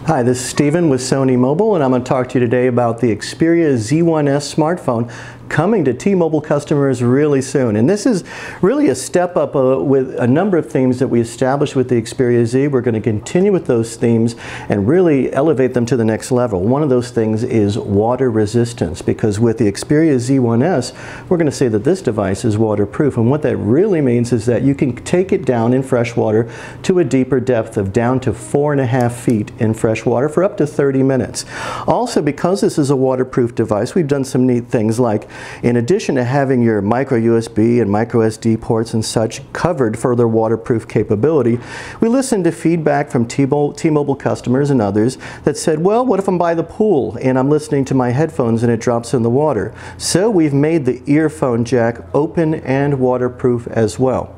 Hi, this is Steven with Sony Mobile, and I'm going to talk to you today about the Xperia Z1S smartphone coming to T-Mobile customers really soon. And this is really a step up with a number of themes that we established with the Xperia Z. We're going to continue with those themes and really elevate them to the next level. One of those things is water resistance, because with the Xperia Z1S, we're going to say that this device is waterproof. And what that really means is that you can take it down in fresh water to a deeper depth of down to 4.5 feet in fresh water for up to 30 minutes. Also, because this is a waterproof device, we've done some neat things like, in addition to having your micro USB and micro SD ports and such covered for their waterproof capability, we listened to feedback from T-Mobile customers and others that said, well, what if I'm by the pool and I'm listening to my headphones and it drops in the water? So we've made the earphone jack open and waterproof as well.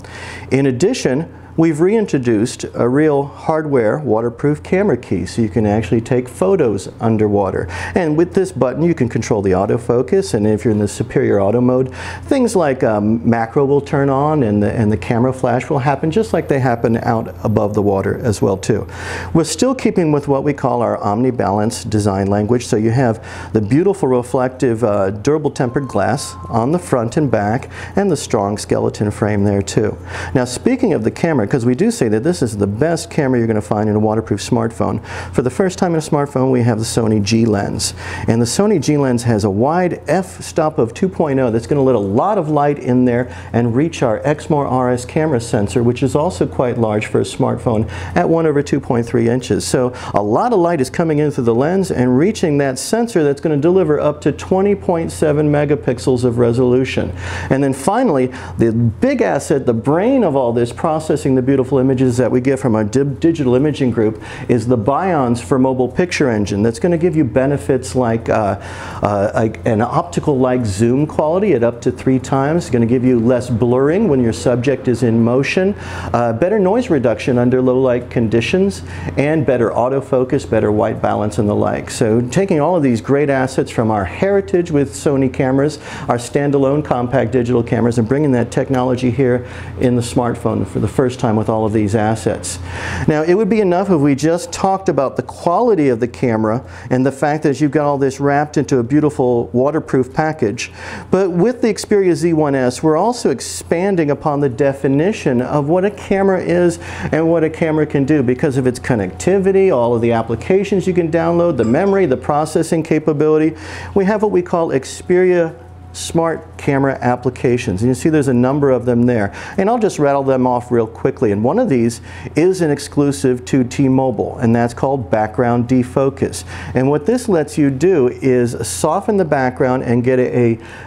In addition, we've reintroduced a real hardware waterproof camera key, so you can actually take photos underwater. And with this button you can control the autofocus, and if you're in the superior auto mode, things like macro will turn on and the camera flash will happen just like they happen out above the water as well too. We're still keeping with what we call our omni-balance design language, so you have the beautiful reflective durable tempered glass on the front and back, and the strong skeleton frame there too. Now, speaking of the camera, because we do say that this is the best camera you're going to find in a waterproof smartphone. For the first time in a smartphone, we have the Sony G lens. And the Sony G lens has a wide f-stop of 2.0 that's going to let a lot of light in there and reach our Exmor RS camera sensor, which is also quite large for a smartphone at 1/2.3 inches. So a lot of light is coming in through the lens and reaching that sensor that's going to deliver up to 20.7 megapixels of resolution. And then finally, the big asset, the brain of all this, processing the beautiful images that we get from our digital imaging group, is the Bions for mobile picture engine that's going to give you benefits like an optical-like zoom quality at up to 3 times. It's going to give you less blurring when your subject is in motion, better noise reduction under low light conditions, and better autofocus, better white balance, and the like. So taking all of these great assets from our heritage with Sony cameras, our standalone compact digital cameras, and bringing that technology here in the smartphone for the first time with all of these assets. Now, it would be enough if we just talked about the quality of the camera and the fact that you've got all this wrapped into a beautiful waterproof package. But with the Xperia Z1S, we're also expanding upon the definition of what a camera is and what a camera can do because of its connectivity, all of the applications you can download, the memory, the processing capability. We have what we call Xperia Smart Camera Applications, and you see there's a number of them there, and I'll just rattle them off real quickly. And one of these is an exclusive to T-Mobile, and that's called Background Defocus. And what this lets you do is soften the background and get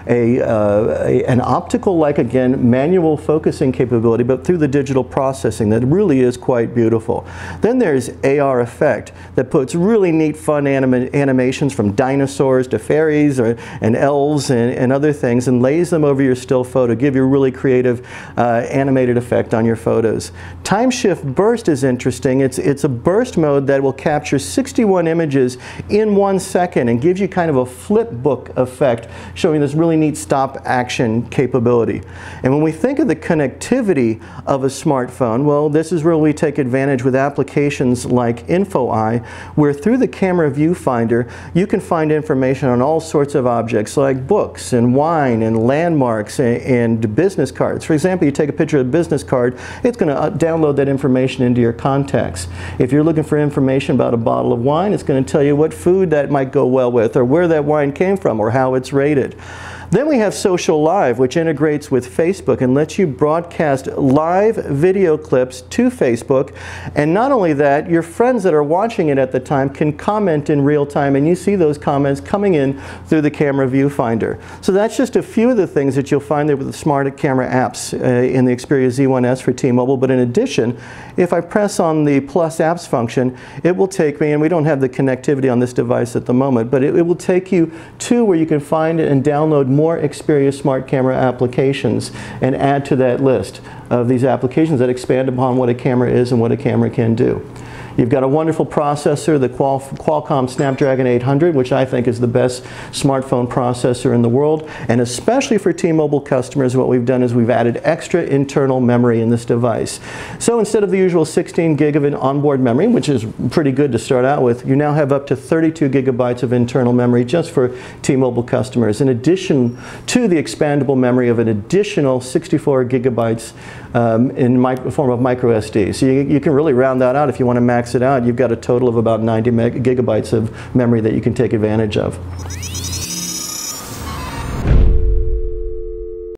an optical-like, again, manual focusing capability, but through the digital processing that really is quite beautiful. Then there's AR Effect that puts really neat fun animations from dinosaurs to fairies and elves and other things, and lays them over your still photo, give you a really creative animated effect on your photos. Time Shift Burst is interesting. It's a burst mode that will capture 61 images in 1 second and gives you kind of a flip book effect, showing this really neat stop action capability. And when we think of the connectivity of a smartphone, well, this is where we take advantage with applications like InfoEye, where through the camera viewfinder you can find information on all sorts of objects like books and wine and landmarks and business cards. For example, you take a picture of a business card, it's going to download that information into your contacts. If you're looking for information about a bottle of wine, it's going to tell you what food that might go well with, or where that wine came from, or how it's rated. Then we have Social Live, which integrates with Facebook and lets you broadcast live video clips to Facebook. And not only that, your friends that are watching it at the time can comment in real time, and you see those comments coming in through the camera viewfinder. So that's just a few of the things that you'll find there with the smart camera apps in the Xperia Z1S for T-Mobile. But in addition, if I press on the Plus Apps function, it will take me, and we don't have the connectivity on this device at the moment, but it will take you to where you can find and download more Xperia smart camera applications and add to that list of these applications that expand upon what a camera is and what a camera can do. You've got a wonderful processor, the Qualcomm Snapdragon 800, which I think is the best smartphone processor in the world. And especially for T-Mobile customers, what we've done is we've added extra internal memory in this device. So instead of the usual 16 gig of an onboard memory, which is pretty good to start out with, you now have up to 32 gigabytes of internal memory just for T-Mobile customers, in addition to the expandable memory of an additional 64 gigabytes in form of micro SD. So you can really round that out. If you want to max it out, you've got a total of about 90 gigabytes of memory that you can take advantage of.